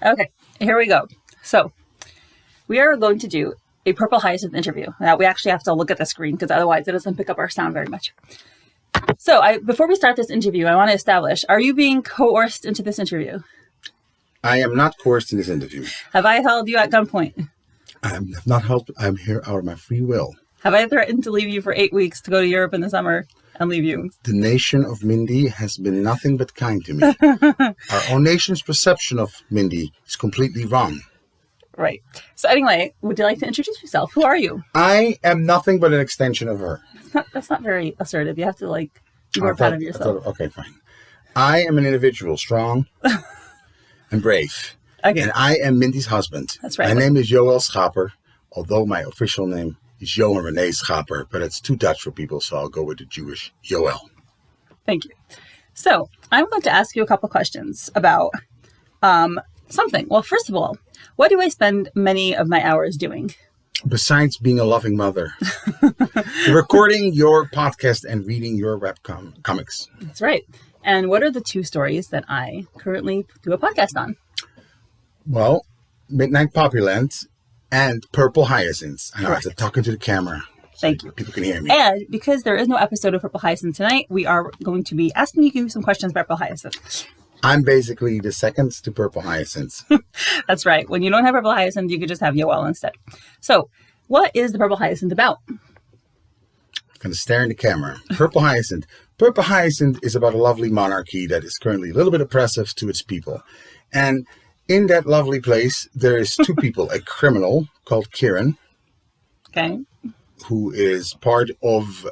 Okay, here we go. So we are going to do a Purple Hyacinth interview. Now we actually have to look at the screen because otherwise it doesn't pick up our sound very much. So before we start this interview, I want to establish, are you being coerced into this interview? I am not coerced in this interview. Have I held you at gunpoint? I have not held. I'm here out of my free will. Have I threatened to leave you for 8 weeks to go to Europe in the summer and leave you? The nation of Mindy has been nothing but kind to me. Our own nation's perception of Mindy is completely wrong. Right. So anyway, would you like to introduce yourself? Who are you? I am nothing but an extension of her. That's not very assertive. You have to be more proud of yourself. Okay, fine. I am an individual, strong and brave. Okay. And I am Mindy's husband. That's right. My name is 𝗀𝗃𝗃𝗃𝗃, although my official name is Johan René Schaper, but it's too Dutch for people, so I'll go with the Jewish Joel. Thank you. So I'm going to ask you a couple questions about something. Well, first of all, what do I spend many of my hours doing? Besides being a loving mother, recording your podcast and reading your web comics. That's right. And what are the 2 stories that I currently do a podcast on? Well, Midnight Poppyland and Purple Hyacinth. I know I have to talk into the camera. Thank you. People can hear me. And because there is no episode of Purple Hyacinth tonight, we are going to be asking you some questions about Purple Hyacinth. I'm basically the second to Purple Hyacinth. That's right. When you don't have Purple Hyacinth, you could just have Yoel instead. So, what is the Purple Hyacinth about? I'm going to stare in the camera. Purple Hyacinth. Purple Hyacinth is about a lovely monarchy that is currently a little bit oppressive to its people. And in that lovely place, there is 2 people. A criminal called Kieran. Okay. Who is part of,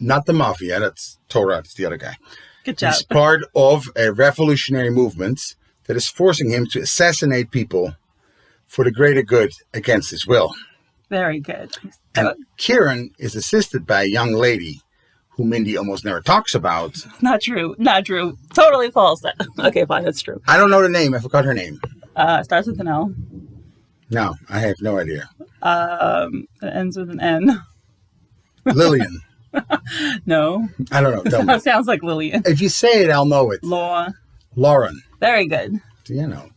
not the mafia, that's Torah, that's the other guy. Good job. He's part of a revolutionary movement that is forcing him to assassinate people for the greater good against his will. Very good. And Kieran is assisted by a young lady who Mindy almost never talks about. Not true. Not true. Totally false. Okay, fine. That's true. I don't know the name. I forgot her name. Starts with an L. No, I have no idea. It ends with an N. Lillian. No. I don't know. Tell me. Sounds like Lillian. If you say it, I'll know it. Lauren. Very good. Do you know?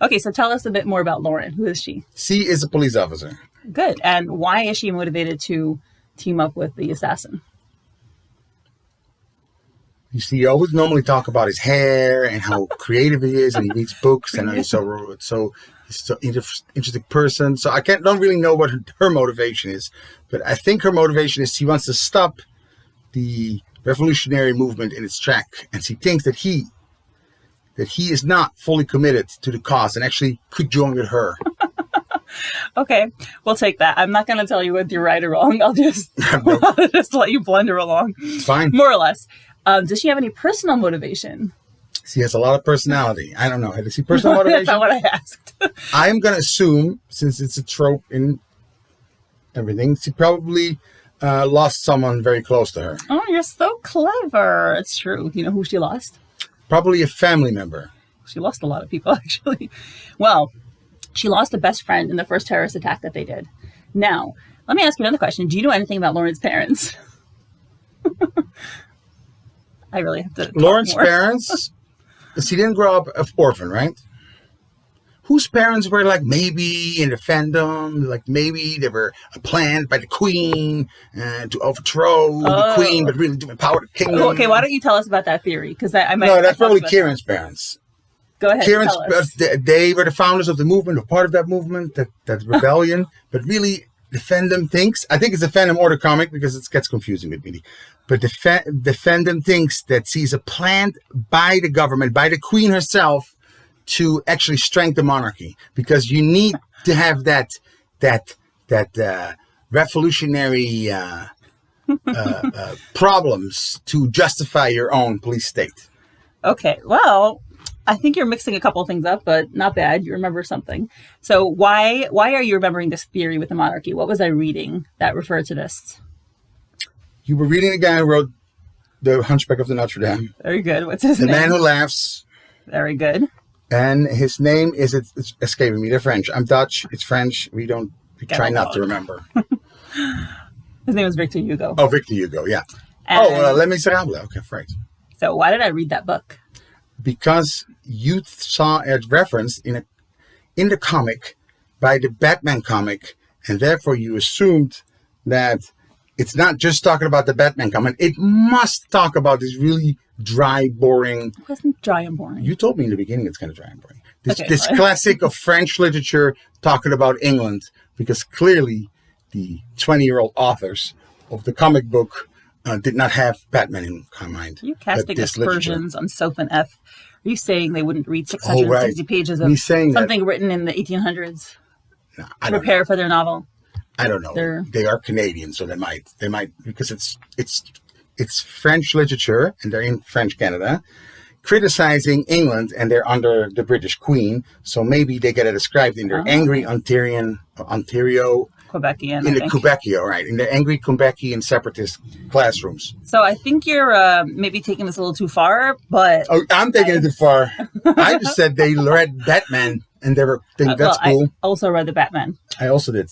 Okay, so tell us a bit more about Lauren. Who is she? She is a police officer. Good. And why is she motivated to team up with the assassin? You see, you always normally talk about his hair and how creative he is, and he reads books, and he's so interesting person. So I don't really know what her motivation is, but I think her motivation is she wants to stop the revolutionary movement in its track, and she thinks that he is not fully committed to the cause and actually could join with her. Okay, we'll take that. I'm not going to tell you whether you're right or wrong. I'll just just let you blunder along. It's fine. More or less. Does she have any personal motivation? She has a lot of personality. I don't know. Does she personal motivation? That's not what I asked. I'm going to assume, since it's a trope in everything, she probably lost someone very close to her. Oh, you're so clever. It's true. You know who she lost? Probably a family member. She lost a lot of people, actually. Well, she lost a best friend in the first terrorist attack that they did. Now, let me ask you another question. Do you know anything about Lauren's parents? I really have to. Lauren's parents, she didn't grow up an orphan, right? Whose parents were maybe in the fandom, maybe they were planned by the queen to overthrow the queen, but really to empower the kingdom. Okay, why don't you tell us about that theory? Because I might. No, that's probably Kieran's parents. Go ahead. Kieran's they were the founders of the movement, or part of that movement, that rebellion. But really, the fandom thinks, I think it's a fandom or the comic because it gets confusing with me. But the fandom thinks that she's a plan by the government, by the queen herself, to actually strengthen the monarchy, because you need to have that revolutionary problems to justify your own police state. Okay, well, I think you're mixing a couple of things up, but not bad. You remember something. So why are you remembering this theory with the monarchy? What was I reading that referred to this? You were reading the guy who wrote The Hunchback of the Notre Dame. Very good. What's his name? The Man Who Laughs. Very good. And his name is, it's escaping me, they're French. I'm Dutch, it's French. We try not to remember. His name was Victor Hugo. Oh, Victor Hugo, yeah. And 𝗪𝗆𝗄𝗃𝗃. Okay, right. So why did I read that book? because you saw a reference in the comic by the Batman comic, and therefore you assumed that it's not just talking about the Batman comic. It must talk about this really dry, boring. It wasn't dry and boring. You told me in the beginning it's kind of dry and boring. This classic of French literature talking about England, because clearly the 20-year-old authors of the comic book did not have Batman in mind. Are you casting aspersions on Soph and F? Are you saying they wouldn't read 660 pages of something written in the 1800s to prepare for their novel? I don't know. They are Canadian, so they might because it's French literature, and they're in French Canada, criticizing England, and they're under the British Queen, so maybe they get it described in their angry Ontario. Quebecian, in the Quebecio, right? In the angry Quebecian separatist classrooms. So I think you're maybe taking this a little too far, but... Oh, I'm taking it too far. I just said they read Batman, and they were thinking that's cool. I also read the Batman. I also did.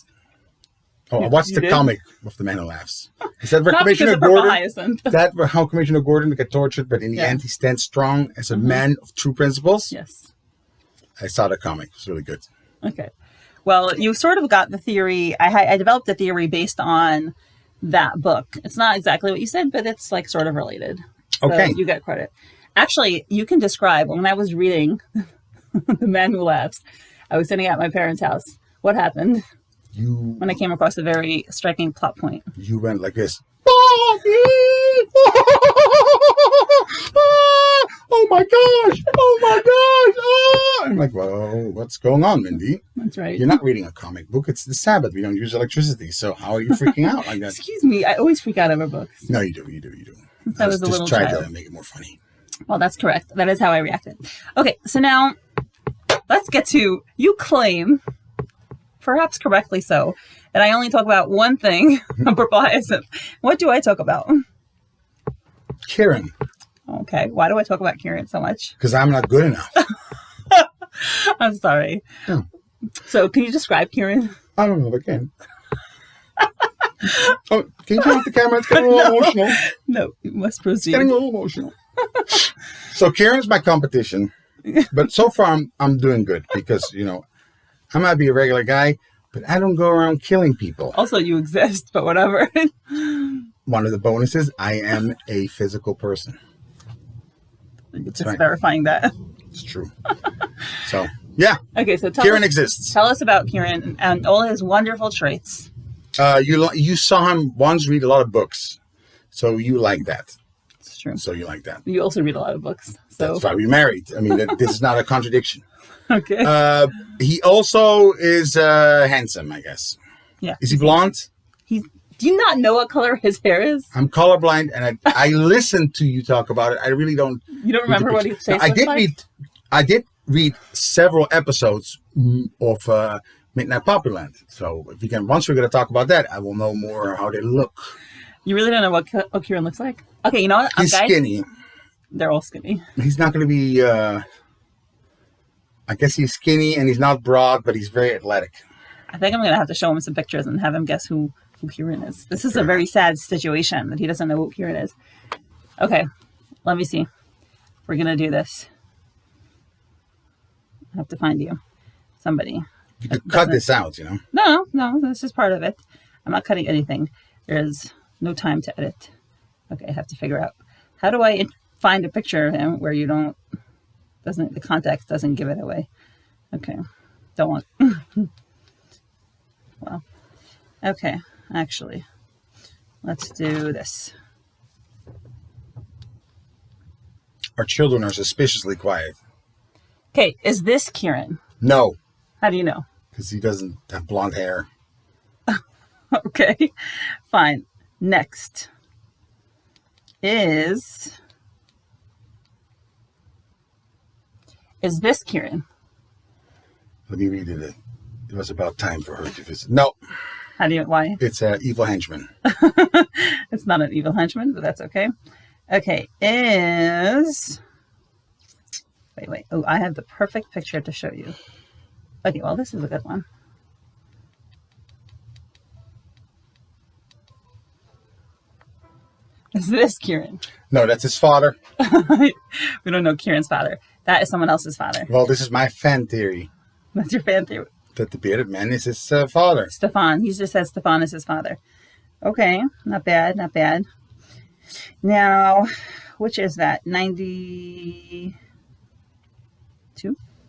Oh, I watched the comic of The Man Who Laughs. Is that where Commissioner Gordon... That how Commissioner Gordon got tortured, but in the end he stands strong as a man of true principles? Yes. I saw the comic. It was really good. Okay. Well, you sort of got the theory. I developed the theory based on that book. It's not exactly what you said, but it's like sort of related. So okay. You get credit. Actually, you can describe, when I was reading The Man Who Laughs, I was sitting at my parents' house. What happened? When I came across a very striking plot point. You went like this. Oh my gosh! Oh my gosh! Oh! I'm like, whoa, what's going on, Mindy? That's right. You're not reading a comic book. It's the Sabbath. We don't use electricity. So how are you freaking out like that? Excuse me. I always freak out over books. No, you do. I was a little child. child. To make it more funny. Well, that's correct. That is how I reacted. Okay, so now let's get to, you claim, perhaps correctly so, that I only talk about one thing on Purple Hyacinth. What do I talk about? Kieran. Okay. Why do I talk about Kieran so much? Because I'm not good enough. I'm sorry. No. So can you describe Kieran? I don't know if I can. Oh, can you turn off the camera? It's getting a little emotional. No, you must proceed. It's getting a little emotional. So Kieran's my competition. But so far I'm doing good because, I might be a regular guy, but I don't go around killing people. Also, you exist, but whatever. One of the bonuses, I am a physical person. Just verifying that. It's true. So, yeah. Okay, so Kieran exists. Tell us about Kieran and all his wonderful traits. You saw him once read a lot of books, so you like that. It's true. So you like that. You also read a lot of books. So that's why we married. I mean, this is not a contradiction. Okay. He also is handsome, I guess. Yeah. Is he blonde? Do you not know what color his hair is? I'm colorblind, and I listened to you talk about it. I really don't. You don't remember what his face looks like? I did read several episodes of Midnight Poppyland. So once we're going to talk about that, I will know more how they look. You really don't know what Kieran looks like? Okay, you know what? He's skinny. They're all skinny. He's not going to be. I guess he's skinny and he's not broad, but he's very athletic. I think I'm going to have to show him some pictures and have him guess who Kieran is. This is a very sad situation that he doesn't know who Kieran is. Okay, let me see. We're going to do this. I have to find you. Somebody. You could cut this out, No, this is part of it. I'm not cutting anything. There's no time to edit. Okay, I have to figure out. How do I find a picture of him where the context doesn't give it away? Okay, don't want. Well, okay, actually, let's do this. Our children are suspiciously quiet. Okay, is this Kieran? No. How do you know? Because he doesn't have blonde hair. Okay, fine. Next is this Kieran? Let me read it. It was about time for her to visit. No. Why? It's an evil henchman. It's not an evil henchman, but that's okay. Okay, Wait. Oh, I have the perfect picture to show you. Okay, well, this is a good one. Is this Kieran? No, that's his father. We don't know Kieran's father. That is someone else's father. Well, this is my fan theory. That's your fan theory. That the bearded man is his father. Stefan. He just says Stefan is his father. Okay. Not bad. Not bad. Now, which is that? 92?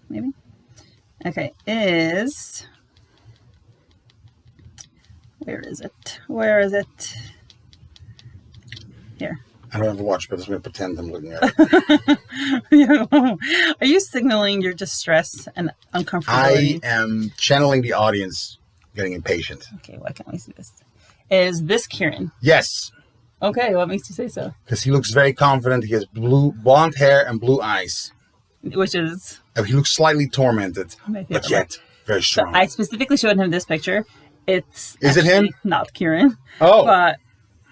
Maybe? Okay. Is... Where is it? Where is it? Here. I don't have a watch, but I'm going to pretend I'm looking at it. Are you signaling your distress and uncomfortability? I am channeling the audience, getting impatient. Okay, why can't we see this? Is this Kieran? Yes. Okay, what makes you say so? Because he looks very confident. He has blonde hair and blue eyes. Which is? He looks slightly tormented, but yet very strong. So I specifically showed him this picture. Is it him? Not Kieran. Oh. But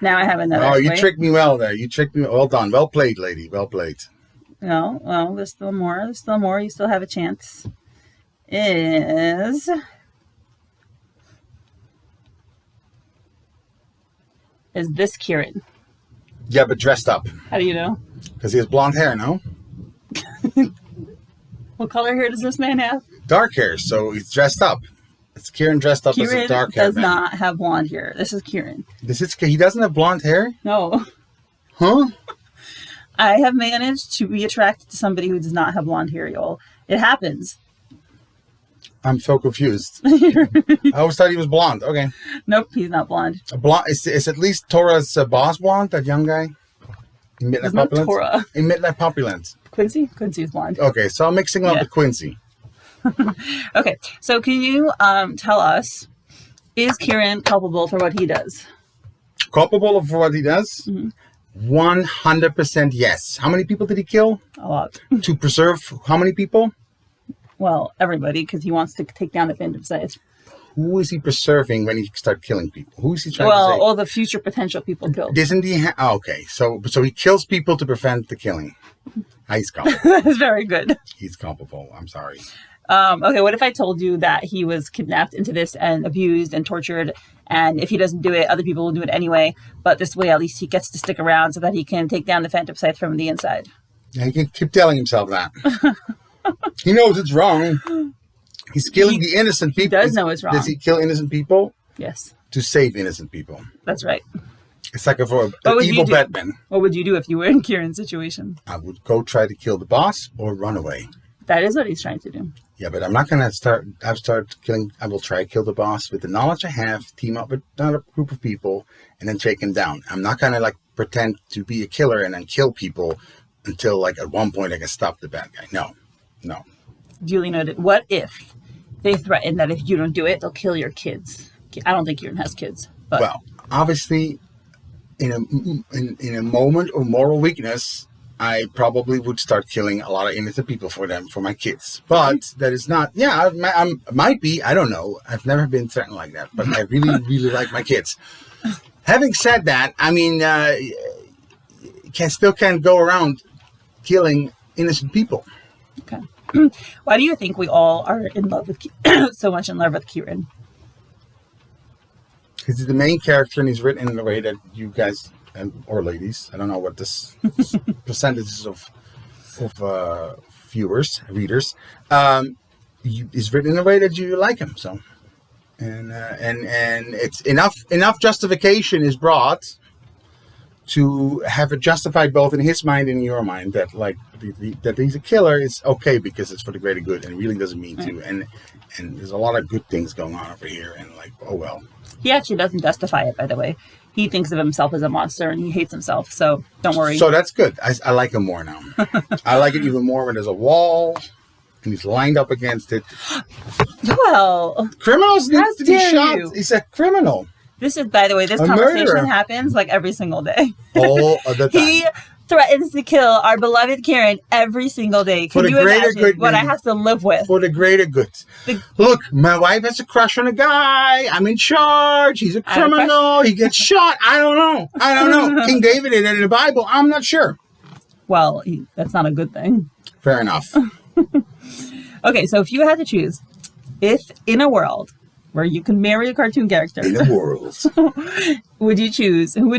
now I have another. Oh, you tricked me well there. You tricked me. Well done. Well played, lady. Well played. No, well, there's still more. There's still more. You still have a chance. Is this Kieran? Yeah, but dressed up. How do you know? Because he has blonde hair, no? What color hair does this man have? Dark hair, so he's dressed up. It's Kieran dressed up as a dark hair. Kieran does not have blonde hair. This is Kieran. He doesn't have blonde hair? No. Huh? I have managed to be attracted to somebody who does not have blonde hair, y'all. It happens. I'm so confused. I always thought he was blonde. Okay. Nope, he's not blonde. Blonde is at least Tora's boss blonde, that young guy? In Midnight Populence? Tora. In Midnight Populence. Quincy? Quincy's blonde. Okay, so I'm mixing up with Quincy. Okay, so can you tell us, is Kieran culpable for what he does? Culpable for what he does? Mm-hmm. 100% yes. How many people did he kill? A lot. To preserve how many people? Well, everybody, because he wants to take down the 𝗵𝗂𝗃. Who is he preserving when he starts killing people? Who is he trying to save? All the future potential people killed. Isn't he? Okay, so he kills people to prevent the killing. He's culpable. That is very good. He's culpable. I'm sorry. Okay, what if I told you that he was kidnapped into this and abused and tortured, and if he doesn't do it, other people will do it anyway, but this way at least he gets to stick around so that he can take down the 𝗵𝗂𝗃 from the inside? Yeah, he can keep telling himself that. He knows it's wrong. He's killing the innocent people. He does know it's wrong. Does he kill innocent people? Yes. To save innocent people. That's right. It's like an evil Batman. What would you do if you were in Kieran's situation? I would go try to kill the boss or run away. That is what he's trying to do. Yeah, but I'm not going to start killing. I will try to kill the boss with the knowledge I have, team up with another group of people, and then take him down. I'm not going to pretend to be a killer and then kill people until at one point I can stop the bad guy. No. Duly noted. What if they threaten that if you don't do it, they'll kill your kids? I don't think Kieran has kids. But. Well, obviously, in a moment of moral weakness, I probably would start killing a lot of innocent people for my kids. But that is not, I might be, I don't know. I've never been threatened like that, but I really, really like my kids. Having said that, I mean, still can't go around killing innocent people. Okay. Why do you think we all are in love with, so much in love with Kieran? Because he's the main character and he's written in a way that you guys, or ladies, I don't know what this percentages of readers, is written in a way that you like him. So, and it's enough justification is brought to have it justified both in his mind and in your mind that that he's a killer is okay because it's for the greater good and really doesn't mean to. And there's a lot of good things going on over here and oh well. He actually doesn't justify it, by the way. He thinks of himself as a monster and he hates himself. So don't worry. So that's good. I like him more now. I like it even more when there's a wall and he's lined up against it. Well, criminals need to be shot. You. He's a criminal. This is, by the way, this conversation happens every single day. All of the time. He threatens to kill our beloved Kieran every single day. Can you imagine what I have to live with? For the greater good. Look, my wife has a crush on a guy. I'm in charge. He's a criminal. He gets shot. I don't know. King David did it in the Bible. I'm not sure. Well, that's not a good thing. Fair enough. Okay, so if you had to choose, if in a world where you can marry a cartoon character in the world, who would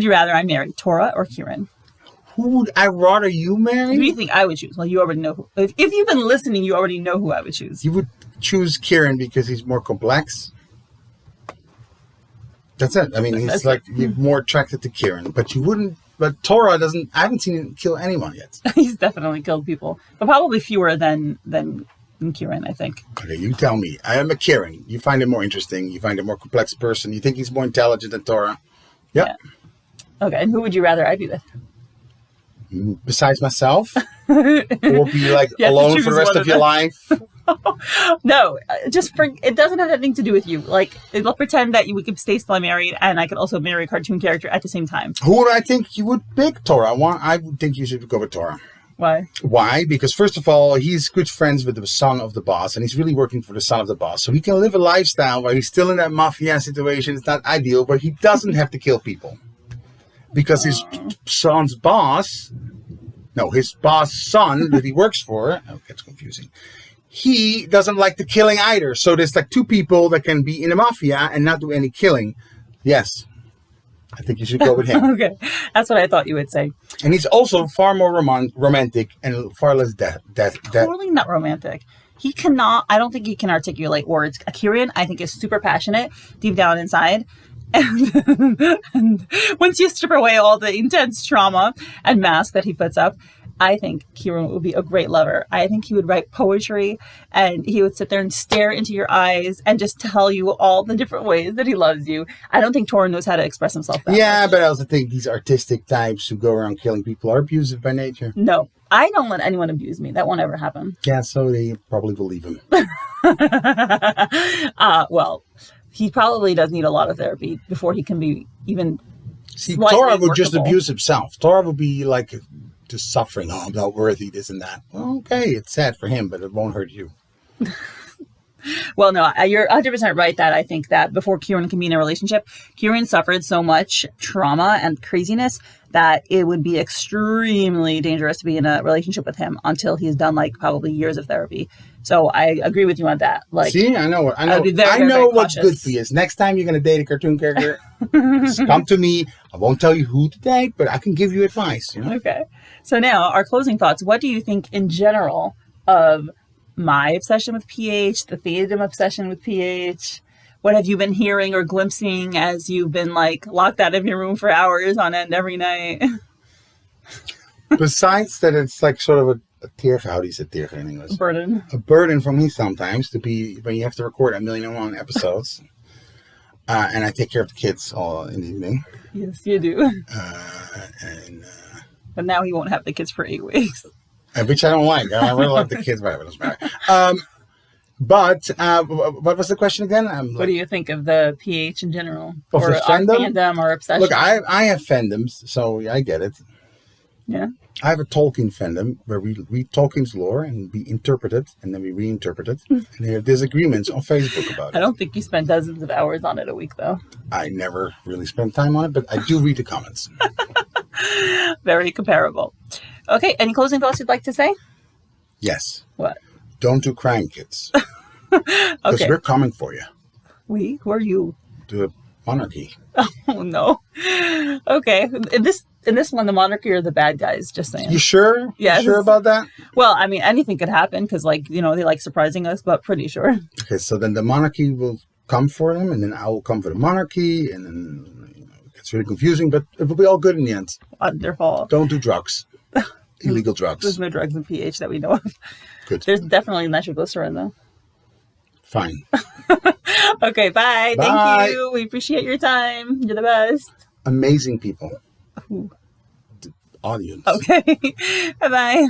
you rather I marry, Tora or Kieran? Who would I rather you marry? Who do you think I would choose? Well, you already know who. If you've been listening, you already know who I would choose. You would choose Kieran because he's more complex. That's it. I mean, you're more attracted to Kieran, but you wouldn't. But Tora doesn't. I haven't seen him kill anyone yet. He's definitely killed people, but probably fewer than Kieran, I think. Okay, you tell me. I am a Kieran. You find him more interesting. You find him more complex person. You think he's more intelligent than Tora. Yep. Yeah. Okay, and who would you rather I be with? Besides myself? Or be like alone for the rest of your life? No, it doesn't have anything to do with you. Like, let's pretend that we could stay still married and I could also marry a cartoon character at the same time. Who would I think you would pick? Tora. I would think you should go with Tora. Why? Why? Because first of all, he's good friends with the son of the boss, and he's really working for the son of the boss. So he can live a lifestyle where he's still in that mafia situation. It's not ideal, but he doesn't have to kill people. Because his son's boss, his boss' son that he works for, it's confusing. He doesn't like the killing either. So there's like two people that can be in the mafia and not do any killing. Yes. I think you should go with him. Okay. That's what I thought you would say. And he's also far more romantic and far less Totally not romantic. I don't think he can articulate words. Kieran, I think, is super passionate deep down inside. And once you strip away all the intense trauma and mask that he puts up, I think Kieran would be a great lover. I think he would write poetry and he would sit there and stare into your eyes and just tell you all the different ways that he loves you. I don't think Tora knows how to express himself that much. But I also think these artistic types who go around killing people are abusive by nature. No, I don't let anyone abuse me. That won't ever happen. Yeah, so they probably believe him. Well, he probably does need a lot of therapy before he can be even. See, Tora would just abuse himself. Tora would be like just suffering. Oh, I'm not worthy, this and that. Well, okay, it's sad for him, but it won't hurt you. Well, no, you're 100% right that I think that before Kieran can be in a relationship, Kieran suffered so much trauma and craziness that it would be extremely dangerous to be in a relationship with him until he's done probably years of therapy. So I agree with you on that. See, I know what's good for you. Next time you're going to date a cartoon character, just come to me. I won't tell you who to date, but I can give you advice. Okay. So now our closing thoughts. What do you think in general of my obsession with PH, the fandom obsession with PH? What have you been hearing or glimpsing as you've been locked out of your room for hours on end every night? Besides that, it's sort of a tearge. How do you say tearge in English? Burden. A burden for me sometimes to be when you have to record 1,000,001 episodes. And I take care of the kids all in the evening. Yes, you do. But now he won't have the kids for 8 weeks. Which I don't like. I really love the kids, but it doesn't matter. But what was the question again? What do you think of the PH in general? Of or the fandom? Fandom or obsession? Look, I have fandoms, so I get it. Yeah. I have a Tolkien fandom where we read Tolkien's lore and we interpret it and then we reinterpret it. And there are disagreements on Facebook about it. I don't think you spend dozens of hours on it a week, though. I never really spend time on it, but I do read the comments. Very comparable. Okay, any closing thoughts you'd like to say? Yes. What? Don't do crime, kids. Because we're coming for you. We? Who are you? The monarchy. Oh, no. Okay. In this one, the monarchy are the bad guys, just saying. You sure? Yeah. You sure about that? Well, I mean, anything could happen because, they like surprising us, but pretty sure. Okay, so then the monarchy will come for them, and then I will come for the monarchy, and then it's really confusing, but it will be all good in the end. Wonderful. Don't do drugs. Illegal drugs. There's no drugs in PH that we know of. Good. There's definitely nitroglycerin, though. Fine. Okay, bye. Thank you. We appreciate your time. You're the best. Amazing people. Ooh. The audience. Okay. Bye-bye.